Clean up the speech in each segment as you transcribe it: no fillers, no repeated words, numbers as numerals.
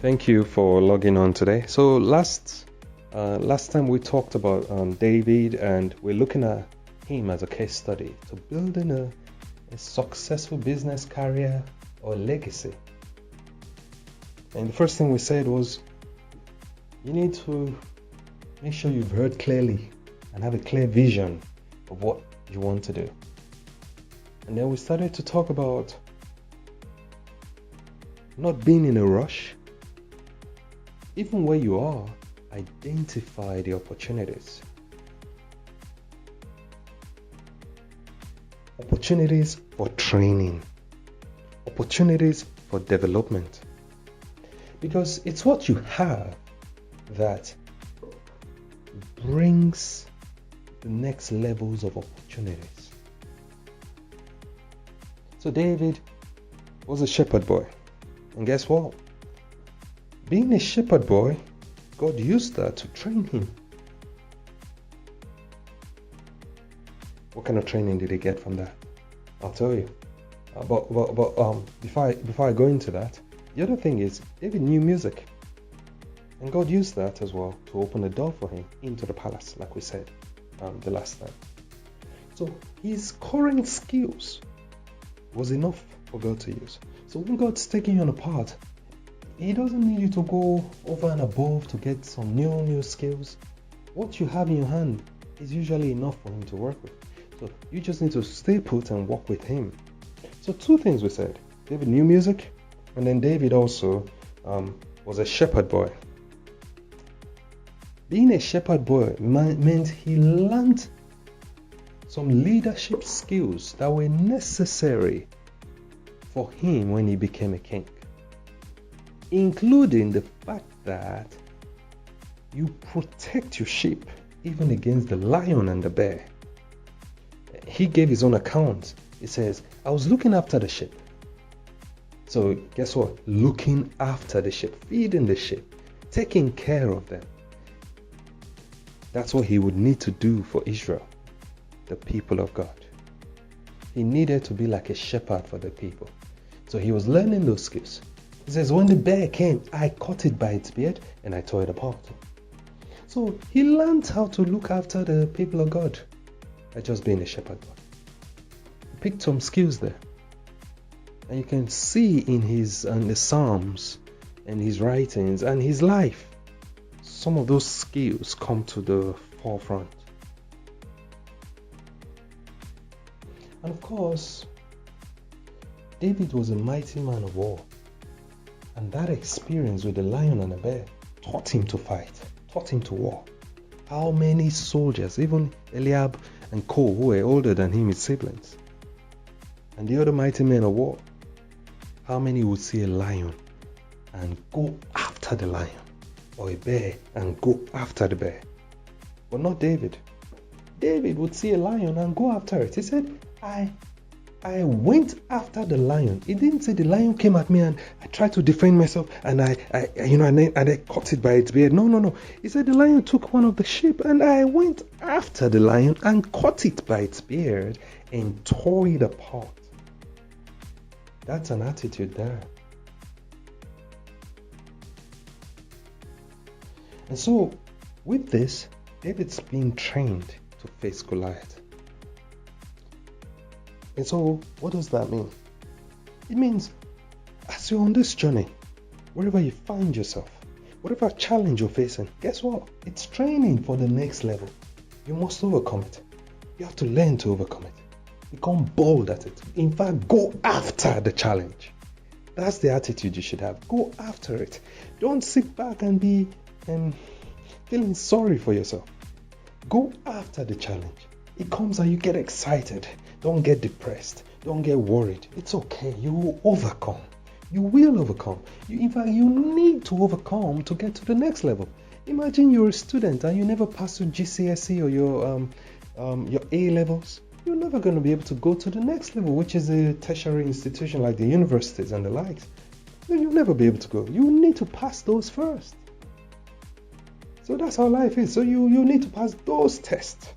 Thank you for logging on today. So last time we talked about David, and we're looking at him as a case study to building a successful business career or legacy. And the first thing we said was you need to make sure you've heard clearly and have a clear vision of what you want to do. And then we started to talk about not being in a rush. Even where you are, identify the opportunities. Opportunities for training. Opportunities for development. Because it's what you have that brings the next levels of opportunities. So David was a shepherd boy. And guess what? Being a shepherd boy, God used that to train him. What kind of training did he get from that? I'll tell you. But before I go into that, the other thing is David knew music. And God used that as well to open a door for him into the palace, like we said the last time. So his current skills was enough for God to use. So when God's taking you on a path, He doesn't need you to go over and above to get some new skills. What you have in your hand is usually enough for him to work with. So you just need to stay put and walk with him. So two things we said. David knew music, and then David also was a shepherd boy. Being a shepherd boy meant he learned some leadership skills that were necessary for him when he became a king, including the fact that you protect your sheep even against the lion and the bear. He gave his own account. He says, I was looking after the sheep. So guess what? Looking after the sheep, feeding the sheep, taking care of them. That's what he would need to do for Israel, the people of God. He needed to be like a shepherd for the people. So he was learning those skills. He says, when the bear came, I caught it by its beard and I tore it apart. So he learned how to look after the people of God by just being a shepherd boy. He picked some skills there. And you can see in the Psalms and his writings and his life, some of those skills come to the forefront. And of course, David was a mighty man of war. And that experience with the lion and the bear taught him to fight, taught him to war. How many soldiers, even Eliab and Co, who were older than him, his siblings, and the other mighty men of war, how many would see a lion and go after the lion, or a bear and go after the bear? But not David. David would see a lion and go after it. He said, I went after the lion. He didn't say the lion came at me and I tried to defend myself and I caught it by its beard. No. He said the lion took one of the sheep and I went after the lion and caught it by its beard and tore it apart. That's an attitude there. And so with this, David's being trained to face Goliath. And so, what does that mean? It means, as you're on this journey, wherever you find yourself, whatever challenge you're facing, guess what? It's training for the next level. You must overcome it. You have to learn to overcome it. Become bold at it. In fact, go after the challenge. That's the attitude you should have. Go after it. Don't sit back and be feeling sorry for yourself. Go after the challenge. It comes and you get excited. Don't get depressed. Don't get worried. It's okay. You will overcome. You will overcome. In fact, you need to overcome to get to the next level. Imagine you're a student and you never pass your GCSE or your A levels. You're never going to be able to go to the next level, which is a tertiary institution like the universities and the likes. You'll never be able to go. You need to pass those first. So that's how life is. So you need to pass those tests.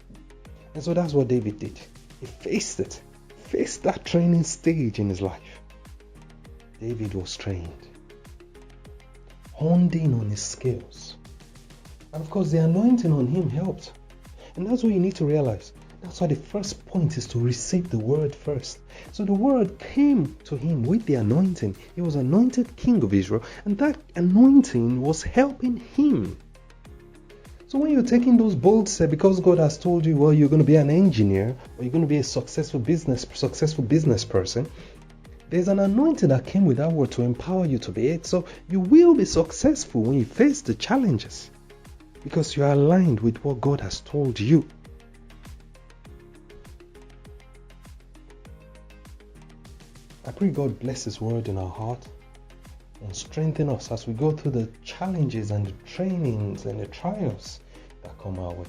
And so that's what David did. He faced it. Faced that training stage in his life. David was trained. honed in on his skills. And of course, the anointing on him helped. And that's what you need to realize. That's why the first point is to receive the word first. So the word came to him with the anointing. He was anointed king of Israel, and that anointing was helping him. So when you're taking those bold steps, because God has told you, well, you're going to be an engineer, or you're going to be a successful business person, there's an anointing that came with that word to empower you to be it. So you will be successful when you face the challenges, because you are aligned with what God has told you. I pray God bless His word in our heart and strengthen us as we go through the challenges and the trainings and the trials that come our way.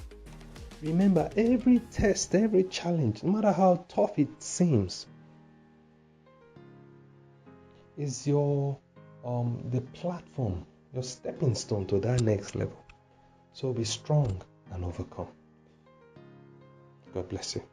Remember, every test, every challenge, no matter how tough it seems, is your the platform, your stepping stone to that next level. So be strong and overcome. God bless you.